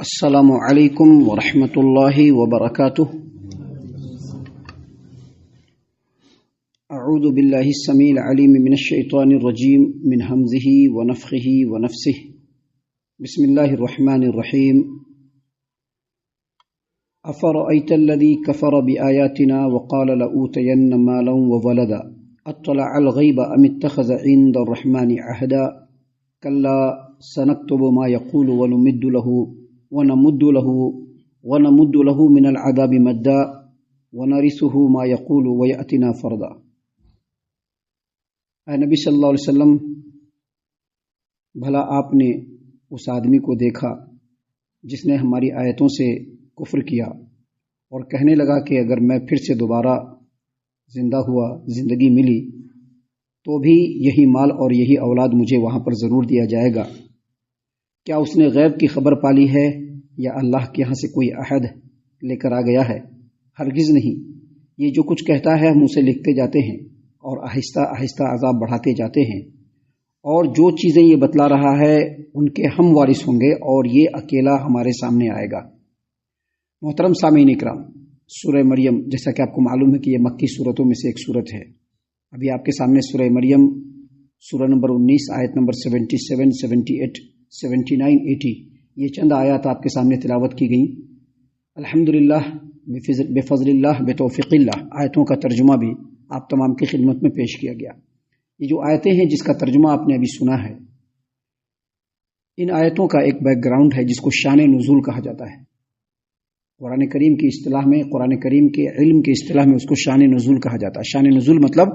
السلام علیکم ورحمۃ اللہ وبرکاتہ۔ اعوذ باللہ السمیع العلیم من الشیطان الرجیم من ہمزہ ونفخہ ونفثہ۔ بسم اللہ الرحمن الرحیم۔ افرأیت الذی کفر بآیاتنا وقال لأوتین مالا وولدا اطلع الغیب ام اتخذ عند الرحمن عہدا کلا سنکتب ما یقول ونمد له من العذاب مدا ونرثه ما يقول ويأتنا فردا۔ اے نبی صلی اللہ علیہ وسلم، بھلا آپ نے اس آدمی کو دیکھا جس نے ہماری آیتوں سے کفر کیا اور کہنے لگا کہ اگر میں پھر سے دوبارہ زندہ ہوا، زندگی ملی تو بھی یہی مال اور یہی اولاد مجھے وہاں پر ضرور دیا جائے گا۔ کیا اس نے غیب کی خبر پالی ہے یا اللہ کے یہاں سے کوئی عہد لے کر آ گیا ہے؟ ہرگز نہیں، یہ جو کچھ کہتا ہے ہم اسے لکھتے جاتے ہیں اور آہستہ آہستہ عذاب بڑھاتے جاتے ہیں، اور جو چیزیں یہ بتلا رہا ہے ان کے ہم وارث ہوں گے اور یہ اکیلا ہمارے سامنے آئے گا۔ محترم سامعین اکرام، سورہ مریم، جیسا کہ آپ کو معلوم ہے کہ یہ مکی صورتوں میں سے ایک صورت ہے۔ ابھی آپ کے سامنے سورہ مریم، سورہ نمبر 19، آیت نمبر 77، 78، 79، 80، یہ چند آیات آپ کے سامنے تلاوت کی گئیں۔ الحمدللہ، بفضل اللہ، بتوفیق اللہ، آیتوں کا ترجمہ بھی آپ تمام کی خدمت میں پیش کیا گیا۔ یہ جو آیتیں ہیں جس کا ترجمہ آپ نے ابھی سنا ہے، ان آیتوں کا ایک بیک گراؤنڈ ہے جس کو شان نزول کہا جاتا ہے۔ قرآن کریم کی اصطلاح میں، قرآن کریم کے علم کی اصطلاح میں اس کو شان نزول کہا جاتا ہے۔ شان نزول مطلب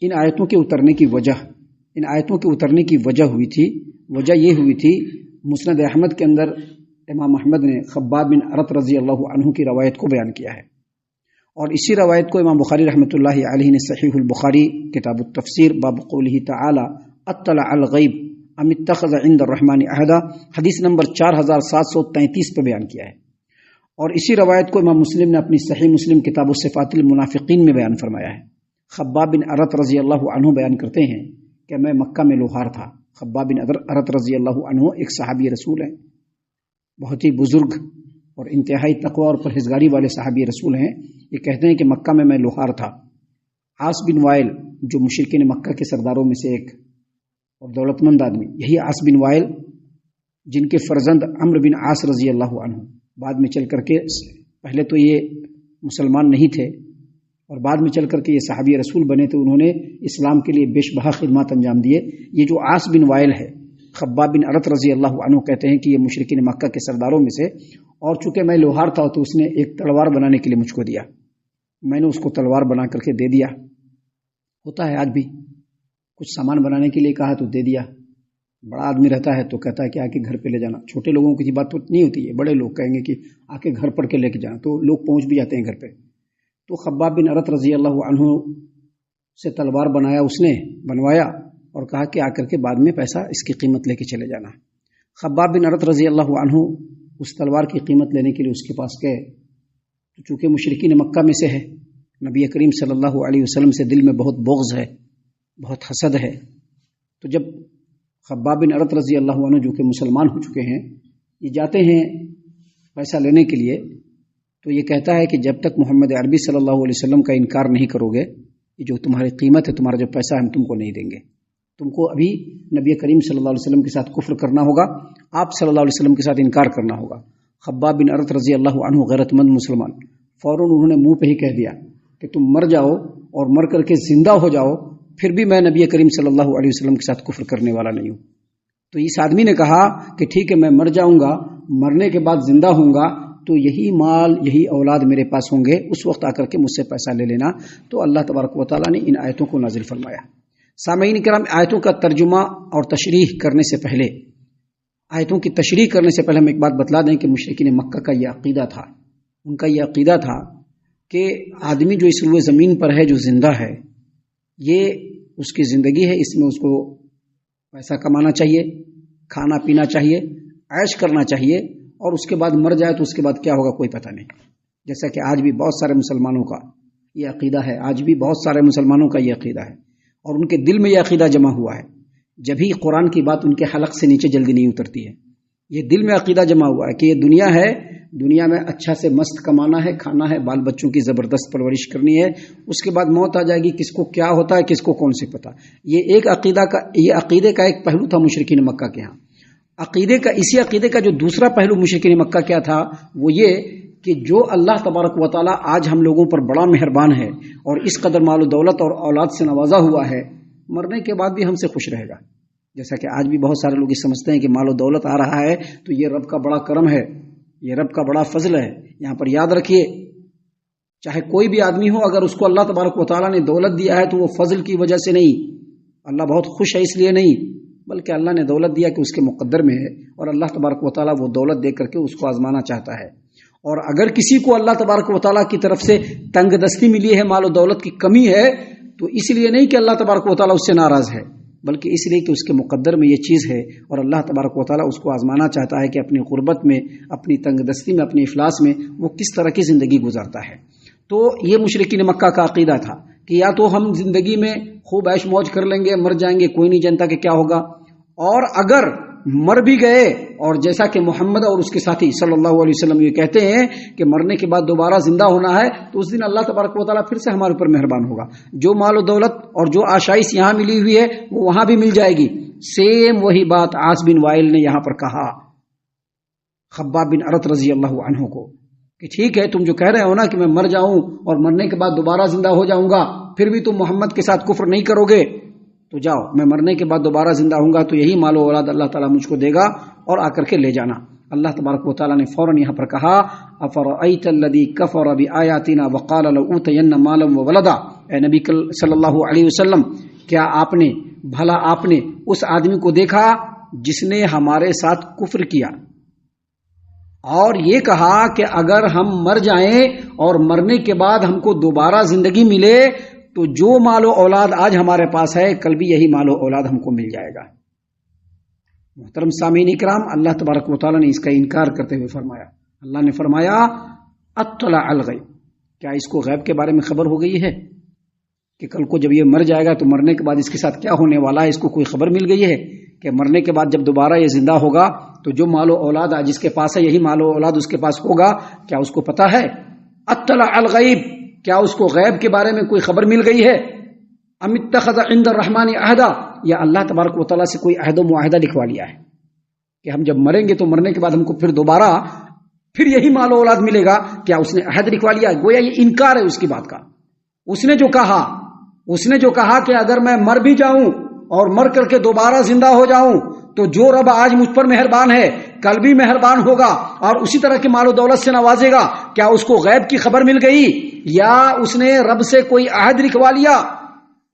ان آیتوں کے اترنے کی وجہ، ان آیتوں کے اترنے کی وجہ ہوئی تھی۔ وجہ یہ ہوئی تھی، مسند احمد کے اندر امام احمد نے خباب بن ارت رضی اللہ عنہ کی روایت کو بیان کیا ہے، اور اسی روایت کو امام بخاری رحمۃ اللہ علیہ نے صحیح البخاری کتاب التفسیر باب قولہ تعالی اطلع الغیب ام اتخذ عند الرحمن عہدا حدیث نمبر 4733 پہ بیان کیا ہے، اور اسی روایت کو امام مسلم نے اپنی صحیح مسلم کتاب الصفات المنافقین میں بیان فرمایا ہے۔ خباب بن ارت رضی اللہ عنہ بیان کرتے ہیں کہ میں مکہ میں لوہار تھا۔ خباب بن ارت رضی اللہ عنہ ایک صحابی رسول ہیں، بہت ہی بزرگ اور انتہائی تقوی اور پرہیزگاری والے صحابی رسول ہیں۔ یہ کہتے ہیں کہ مکہ میں لوہار تھا۔ عاص بن وائل، جو مشرکین مکہ کے سرداروں میں سے ایک اور دولت مند آدمی، یہی عاص بن وائل جن کے فرزند عمرو بن عاص رضی اللہ عنہ بعد میں چل کر کے، پہلے تو یہ مسلمان نہیں تھے اور بعد میں چل کر کے یہ صحابی رسول بنے، تو انہوں نے اسلام کے لیے بیش بہا خدمات انجام دیے۔ یہ جو عاص بن وائل ہے، خباب بن ارت رضی اللہ عنہ کہتے ہیں کہ یہ مشرکین مکہ کے سرداروں میں سے، اور چونکہ میں لوہار تھا تو اس نے ایک تلوار بنانے کے لیے مجھ کو دیا، میں نے اس کو تلوار بنا کر کے دے دیا۔ ہوتا ہے آج بھی، کچھ سامان بنانے کے لیے کہا تو دے دیا۔ بڑا آدمی رہتا ہے تو کہتا ہے کہ آ کے گھر پہ لے جانا۔ چھوٹے لوگوں کی بات تو نہیں ہوتی ہے، بڑے لوگ کہیں گے کہ آ کے گھر پر کے لے کے جانا، تو لوگ پہنچ بھی جاتے ہیں گھر پہ۔ تو خباب بن ارت رضی اللہ عنہ سے تلوار بنوایا اور کہا کہ آ کر کے بعد میں پیسہ اس کی قیمت لے کے چلے جانا۔ خباب بن ارت رضی اللہ عنہ اس تلوار کی قیمت لینے کے لیے اس کے پاس گئے، تو چونکہ مشرکین مکہ میں سے ہے، نبی کریم صلی اللہ علیہ وسلم سے دل میں بہت بغض ہے، بہت حسد ہے، تو جب خباب بن ارت رضی اللہ عنہ جو کہ مسلمان ہو چکے ہیں، یہ جاتے ہیں پیسہ لینے کے لیے، تو یہ کہتا ہے کہ جب تک محمد عربی صلی اللہ علیہ وسلم کا انکار نہیں کرو گے، یہ جو تمہاری قیمت ہے، تمہارا جو پیسہ ہے، ہم تم کو نہیں دیں گے۔ تم کو ابھی نبی کریم صلی اللہ علیہ وسلم کے ساتھ کفر کرنا ہوگا، آپ صلی اللہ علیہ وسلم کے ساتھ انکار کرنا ہوگا۔ خباب بن ارت رضی اللہ عنہ غیرت مند مسلمان، فوراً انہوں نے منہ پہ ہی کہہ دیا کہ تم مر جاؤ اور مر کر کے زندہ ہو جاؤ، پھر بھی میں نبی کریم صلی اللہ علیہ وسلم کے ساتھ کفر کرنے والا نہیں ہوں۔ تو اس آدمی نے کہا کہ ٹھیک ہے، میں مر جاؤں گا، مرنے کے بعد زندہ ہوں گا تو یہی مال، یہی اولاد میرے پاس ہوں گے، اس وقت آ کر کے مجھ سے پیسہ لے لینا۔ تو اللہ تبارک و تعالیٰ نے ان آیتوں کو نازل فرمایا۔ سامعین کرام، آیتوں کا ترجمہ اور تشریح کرنے سے پہلے، آیتوں کی تشریح کرنے سے پہلے ہم ایک بات بتلا دیں کہ مشرکین مکہ کا یہ عقیدہ تھا، ان کا یہ عقیدہ تھا کہ آدمی جو اس روئے زمین پر ہے، جو زندہ ہے، یہ اس کی زندگی ہے، اس میں اس کو پیسہ کمانا چاہیے، کھانا پینا چاہیے، عیش کرنا چاہیے، اور اس کے بعد مر جائے تو اس کے بعد کیا ہوگا کوئی پتہ نہیں۔ جیسا کہ آج بھی بہت سارے مسلمانوں کا یہ عقیدہ ہے، آج بھی بہت سارے مسلمانوں کا یہ عقیدہ ہے، اور ان کے دل میں یہ عقیدہ جمع ہوا ہے، جب ہی قرآن کی بات ان کے حلق سے نیچے جلدی نہیں اترتی ہے۔ یہ دل میں عقیدہ جمع ہوا ہے کہ یہ دنیا ہے، دنیا میں اچھا سے مست کمانا ہے، کھانا ہے، بال بچوں کی زبردست پرورش کرنی ہے، اس کے بعد موت آ جائے گی، کس کو کیا ہوتا ہے کس کو کون سے پتا۔ یہ عقیدے کا ایک پہلو تھا مشرکین مکہ کے ہاں۔ اسی عقیدے کا جو دوسرا پہلو مشرکین مکہ کیا تھا وہ یہ کہ جو اللہ تبارک و تعالیٰ آج ہم لوگوں پر بڑا مہربان ہے اور اس قدر مال و دولت اور اولاد سے نوازا ہوا ہے، مرنے کے بعد بھی ہم سے خوش رہے گا۔ جیسا کہ آج بھی بہت سارے لوگ یہ سمجھتے ہیں کہ مال و دولت آ رہا ہے تو یہ رب کا بڑا کرم ہے، یہ رب کا بڑا فضل ہے۔ یہاں پر یاد رکھیے، چاہے کوئی بھی آدمی ہو، اگر اس کو اللہ تبارک و تعالیٰ نے دولت دیا ہے تو وہ فضل کی وجہ سے نہیں، اللہ بہت خوش ہے اس لیے نہیں، بلکہ اللہ نے دولت دیا کہ اس کے مقدر میں ہے، اور اللہ تبارک و تعالیٰ وہ دولت دے کر کے اس کو آزمانا چاہتا ہے۔ اور اگر کسی کو اللہ تبارک و تعالیٰ کی طرف سے تنگ دستی ملی ہے، مال و دولت کی کمی ہے، تو اس لیے نہیں کہ اللہ تبارک و تعالیٰ اس سے ناراض ہے، بلکہ اس لیے کہ اس کے مقدر میں یہ چیز ہے، اور اللہ تبارک و تعالیٰ اس کو آزمانا چاہتا ہے کہ اپنی غربت میں، اپنی تنگ دستی میں، اپنی افلاس میں وہ کس طرح کی زندگی گزارتا ہے۔ تو یہ مشرکین مکہ کا عقیدہ تھا کہ یا تو ہم زندگی میں خوب عیش موج کر لیں گے، مر جائیں گے، کوئی نہیں جانتا کہ کیا ہوگا، اور اگر مر بھی گئے، اور جیسا کہ محمد اور اس کے ساتھی صلی اللہ علیہ وسلم یہ کہتے ہیں کہ مرنے کے بعد دوبارہ زندہ ہونا ہے، تو اس دن اللہ تبارک و تعالیٰ پھر سے ہمارے اوپر مہربان ہوگا، جو مال و دولت اور جو آشائش یہاں ملی ہوئی ہے وہ وہاں بھی مل جائے گی۔ سیم وہی بات عاص بن وائل نے یہاں پر کہا خباب بن ارت رضی اللہ عنہ کو کہ ٹھیک ہے، تم جو کہہ رہے ہو نا کہ میں مر جاؤں اور مرنے کے بعد دوبارہ زندہ ہو جاؤں گا، پھر بھی تم محمد کے ساتھ کفر نہیں کرو گے، تو جاؤ، میں مرنے کے بعد دوبارہ زندہ ہوں گا تو یہی مال و اولاد اللہ تعالیٰ مجھ کو دے گا اور آ کر کے لے جانا۔ اللہ تبارک و تعالیٰ نے فوراً یہاں پر کہا افرأیت الذی کفر بآیاتنا وقال لأوتین مالا وولدا، اے نبی صلی اللہ علیہ وسلم، کیا آپ نے اس آدمی کو دیکھا جس نے ہمارے ساتھ کفر کیا اور یہ کہا کہ اگر ہم مر جائیں اور مرنے کے بعد ہم کو دوبارہ زندگی ملے تو جو مال و اولاد آج ہمارے پاس ہے کل بھی یہی مال و اولاد ہم کو مل جائے گا۔ محترم سامعین اکرام، اللہ تبارک و تعالیٰ نے اس کا انکار کرتے ہوئے فرمایا، اللہ نے فرمایا اطلع الغیب، کیا اس کو غیب کے بارے میں خبر ہو گئی ہے کہ کل کو جب یہ مر جائے گا تو مرنے کے بعد اس کے ساتھ کیا ہونے والا ہے، اس کو کوئی خبر مل گئی ہے کہ مرنے کے بعد جب دوبارہ یہ زندہ ہوگا تو جو مال و اولاد آج جس کے پاس ہے یہی مال و اولاد اس کے پاس ہوگا، کیا اس کو پتا ہے؟ اطلع الغیب، کیا اس کو غیب کے بارے میں کوئی خبر مل گئی ہے؟ ام اتخذ عند الرحمن عہدا، یا اللہ تبارک و تعالیٰ سے کوئی عہد و معاہدہ لکھوا لیا ہے کہ ہم جب مریں گے تو مرنے کے بعد ہم کو پھر دوبارہ پھر یہی مال و اولاد ملے گا، کیا اس نے عہد لکھوا لیا؟ گویا یہ انکار ہے اس کی بات کا۔ اس نے جو کہا کہ اگر میں مر بھی جاؤں اور مر کر کے دوبارہ زندہ ہو جاؤں تو جو رب آج مجھ پر مہربان ہے کل بھی مہربان ہوگا اور اسی طرح کے مال و دولت سے نوازے گا، کیا اس کو غیب کی خبر مل گئی یا اس نے رب سے کوئی عہد لکھوا لیا؟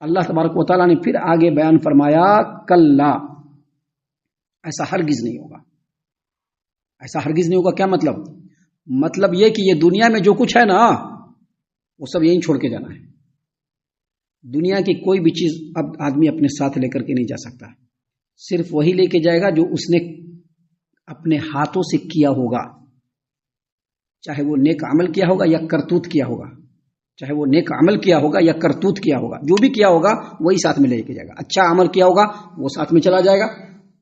اللہ تبارک و تعالیٰ نے پھر آگے بیان فرمایا کلا، ایسا ہرگز نہیں ہوگا، ایسا ہرگز نہیں ہوگا۔ کیا مطلب یہ کہ یہ دنیا میں جو کچھ ہے نا وہ سب یہیں چھوڑ کے جانا ہے۔ دنیا کی کوئی بھی چیز اب آدمی اپنے ساتھ لے کر کے نہیں جا سکتا، صرف وہی لے کے جائے گا جو اس نے اپنے ہاتھوں سے کیا ہوگا، چاہے وہ نیک عمل کیا ہوگا یا کرتوت کیا ہوگا، چاہے وہ نیک عمل کیا ہوگا یا کرتوت کیا ہوگا، جو بھی کیا ہوگا وہی ساتھ میں لے کے جائے گا۔ اچھا عمل کیا ہوگا وہ ساتھ میں چلا جائے گا،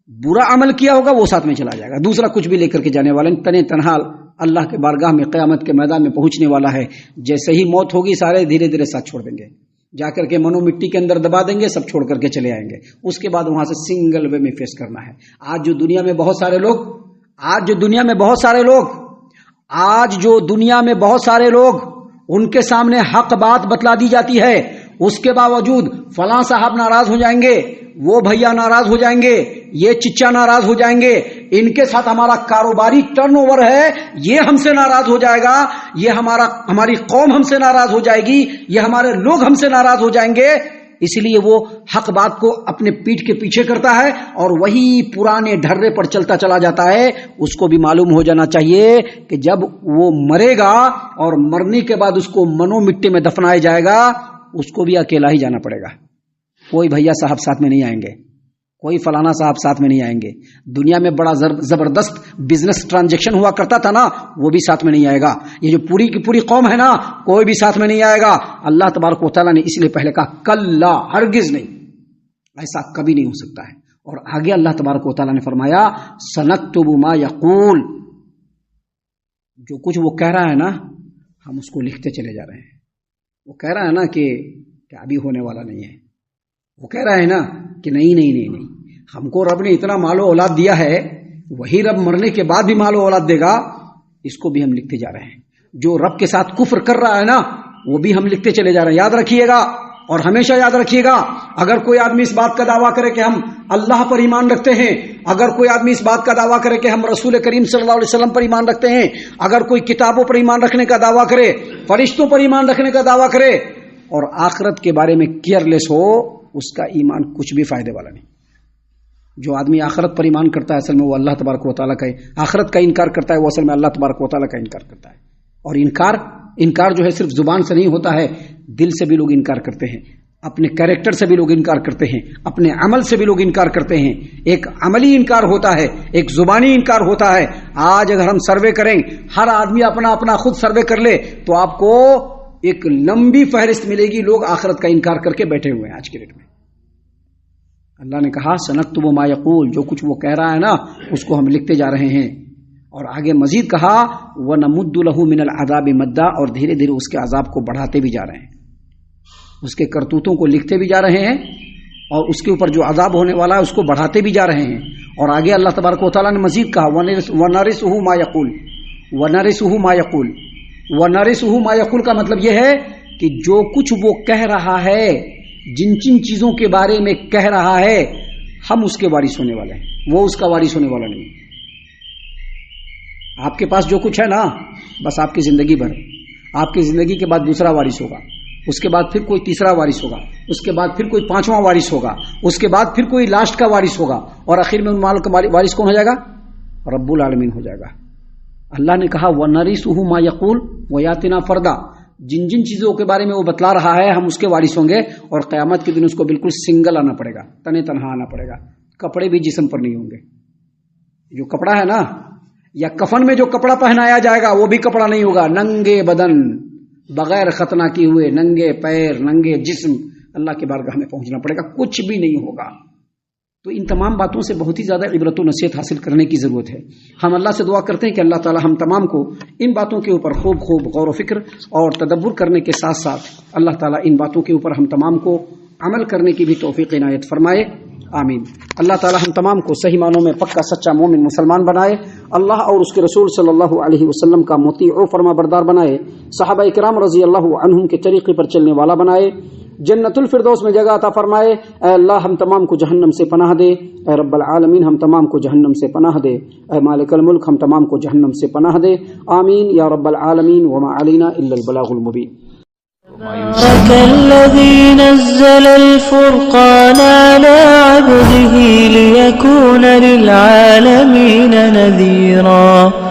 برا عمل کیا ہوگا وہ ساتھ میں چلا جائے گا، دوسرا کچھ بھی لے کر کے جانے والا نہیں، تنہا اللہ کے بارگاہ میں قیامت کے میدان میں پہنچنے والا ہے۔ جیسے ہی موت ہوگی سارے دھیرے دھیرے ساتھ چھوڑ دیں گے، جا کر کے منو مٹی کے اندر دبا دیں گے، سب چھوڑ کر کے چلے آئیں گے، اس کے بعد وہاں سے سنگل وے میں فیس کرنا ہے۔ آج جو دنیا میں بہت سارے لوگ ان کے سامنے حق بات بتلا دی جاتی ہے، اس کے باوجود فلاں صاحب ناراض ہو جائیں گے، وہ بھیا ناراض ہو جائیں گے، یہ چچا ناراض ہو جائیں گے، ان کے ساتھ ہمارا کاروباری ٹرن اوور ہے، یہ ہم سے ناراض ہو جائے گا، یہ ہماری قوم ہم سے ناراض ہو جائے گی، یہ ہمارے لوگ ہم سے ناراض ہو جائیں گے، اس لیے وہ حق بات کو اپنے پیٹھ کے پیچھے کرتا ہے اور وہی پرانے ڈھرے پر چلتا چلا جاتا ہے۔ اس کو بھی معلوم ہو جانا چاہیے کہ جب وہ مرے گا اور مرنے کے بعد اس کو منو مٹی میں دفنایا جائے گا، اس کو بھی اکیلا ہی جانا پڑے گا، کوئی بھیا صاحب ساتھ میں نہیں آئیں گے، کوئی فلانا صاحب ساتھ میں نہیں آئیں گے۔ دنیا میں بڑا زبردست بزنس ٹرانزیکشن ہوا کرتا تھا نا، وہ بھی ساتھ میں نہیں آئے گا۔ یہ جو پوری کی پوری قوم ہے نا، کوئی بھی ساتھ میں نہیں آئے گا۔ اللہ تبارک و تعالیٰ نے اس لیے پہلے کہا کلا، ہرگز نہیں، ایسا کبھی نہیں ہو سکتا ہے۔ اور آگے اللہ تبارک و تعالیٰ نے فرمایا سنکتب ما یقول، جو کچھ وہ کہہ رہا ہے نا ہم اس کو لکھتے چلے جا رہے ہیں. وہ کہہ رہا ہے نا کہ ابھی ہونے والا نہیں ہے، وہ کہہ رہا ہے نا کہ نہیں، ہم کو رب نے اتنا مال و اولاد دیا ہے، وہی رب مرنے کے بعد بھی مال و اولاد دے گا، اس کو بھی ہم لکھتے جا رہے ہیں. جو رب کے ساتھ کفر کر رہا ہے نا وہ بھی ہم لکھتے چلے جا رہے ہیں. یاد رکھیے گا اور ہمیشہ یاد رکھیے گا، اگر کوئی آدمی اس بات کا دعویٰ کرے کہ ہم اللہ پر ایمان رکھتے ہیں، اگر کوئی آدمی اس بات کا دعویٰ کرے کہ ہم رسول کریم صلی اللہ علیہ وسلم پر ایمان رکھتے ہیں، اگر کوئی کتابوں پر ایمان رکھنے کا دعویٰ کرے، فرشتوں پر ایمان رکھنے کا دعویٰ کرے اور آخرت کے بارے میں کیئرلیس ہو، اس کا ایمان کچھ بھی فائدے والا نہیں. جو آدمی آخرت پر ایمان کرتا ہے اصل میں وہ اللہ تبارک و تعالیٰ کا آخرت کا انکار کرتا ہے، وہ اصل میں اللہ تبارک و تعالیٰ کا انکار کرتا ہے. اور انکار جو ہے صرف زبان سے نہیں ہوتا ہے، دل سے بھی لوگ انکار کرتے ہیں، اپنے کیریکٹر سے بھی لوگ انکار کرتے ہیں، اپنے عمل سے بھی لوگ انکار کرتے ہیں. ایک عملی انکار ہوتا ہے، ایک زبانی انکار ہوتا ہے. آج اگر ہم سروے کریں، ہر آدمی اپنا اپنا خود سروے کر لے تو آپ کو ایک لمبی فہرست ملے گی لوگ آخرت کا انکار کر کے بیٹھے ہوئے ہیں آج کے ڈیٹ میں. اللہ نے کہا سنکتب ما یقول، جو کچھ وہ کہہ رہا ہے نا اس کو ہم لکھتے جا رہے ہیں. اور آگے مزید کہا وَنَمُدُّ لَهُ مِنَ الْعَذَابِ مَدًّا، اور دھیرے دھیرے اس کے عذاب کو بڑھاتے بھی جا رہے ہیں، اس کے کرتوتوں کو لکھتے بھی جا رہے ہیں اور اس کے اوپر جو عذاب ہونے والا ہے اس کو بڑھاتے بھی جا رہے ہیں. اور آگے اللہ تبارک و تعالیٰ نے مزید کہا وَنَرِثُهُ مَا يَقُولُ، وَنَرِثُهُ مَا يَقُولُ. وَنَرِثُهُ مَا يَقُولُ کا مطلب یہ ہے کہ جو کچھ وہ کہہ رہا ہے، جن چیزوں کے بارے میں کہہ رہا ہے، ہم اس کے وارث ہونے والے ہیں، وہ اس کا وارث ہونے والا نہیں. آپ کے پاس جو کچھ ہے نا بس آپ کی زندگی بھر، آپ کی زندگی کے بعد دوسرا وارث ہوگا، اس کے بعد پھر کوئی تیسرا وارث ہوگا، اس کے بعد پھر کوئی پانچواں وارث ہوگا، اس کے بعد پھر کوئی لاسٹ کا وارث ہوگا، اور آخر میں ان مال کا وارث کون ہو جائے گا؟ رب العالمین ہو جائے گا. اللہ نے کہا وَنَرِثُهُ مَا يَقُولُ وَيَأْتِنَا فَرْدًا، جن چیزوں کے بارے میں وہ بتلا رہا ہے ہم اس کے وارث ہوں گے، اور قیامت کے دن اس کو بالکل سنگل آنا پڑے گا، تنے تنہا آنا پڑے گا. کپڑے بھی جسم پر نہیں ہوں گے. جو کپڑا ہے نا یا کفن میں جو کپڑا پہنایا جائے گا وہ بھی کپڑا نہیں ہوگا. ننگے بدن، بغیر ختنہ کیے ہوئے، ننگے پیر، ننگے جسم اللہ کے بارگاہ میں پہنچنا پڑے گا، کچھ بھی نہیں ہوگا. تو ان تمام باتوں سے بہت ہی زیادہ عبرت و نصیحت حاصل کرنے کی ضرورت ہے. ہم اللہ سے دعا کرتے ہیں کہ اللہ تعالی ہم تمام کو ان باتوں کے اوپر خوب غور و فکر اور تدبر کرنے کے ساتھ ساتھ اللہ تعالی ان باتوں کے اوپر ہم تمام کو عمل کرنے کی بھی توفیق عنایت فرمائے. آمین. اللہ تعالی ہم تمام کو صحیح معنوں میں پکا سچا مومن مسلمان بنائے، اللہ اور اس کے رسول صلی اللہ علیہ وسلم کا مطیع و فرما بردار بنائے، صحابہ کرام رضی اللہ عنہم کے طریقے پر چلنے والا بنائے، جنت الفردوس میں جگہ عطا فرمائے. اے اللہ ہم تمام کو جہنم سے پناہ دے، اے رب العالمین ہم تمام کو جہنم سے پناہ دے، اے مالک الملک ہم تمام کو جہنم سے پناہ دے. آمین یا رب العالمین. وما علینا الا البلاغ المبین. تبارك الذي نزل الفرقان على عبده ليكون للعالمين نذيرا.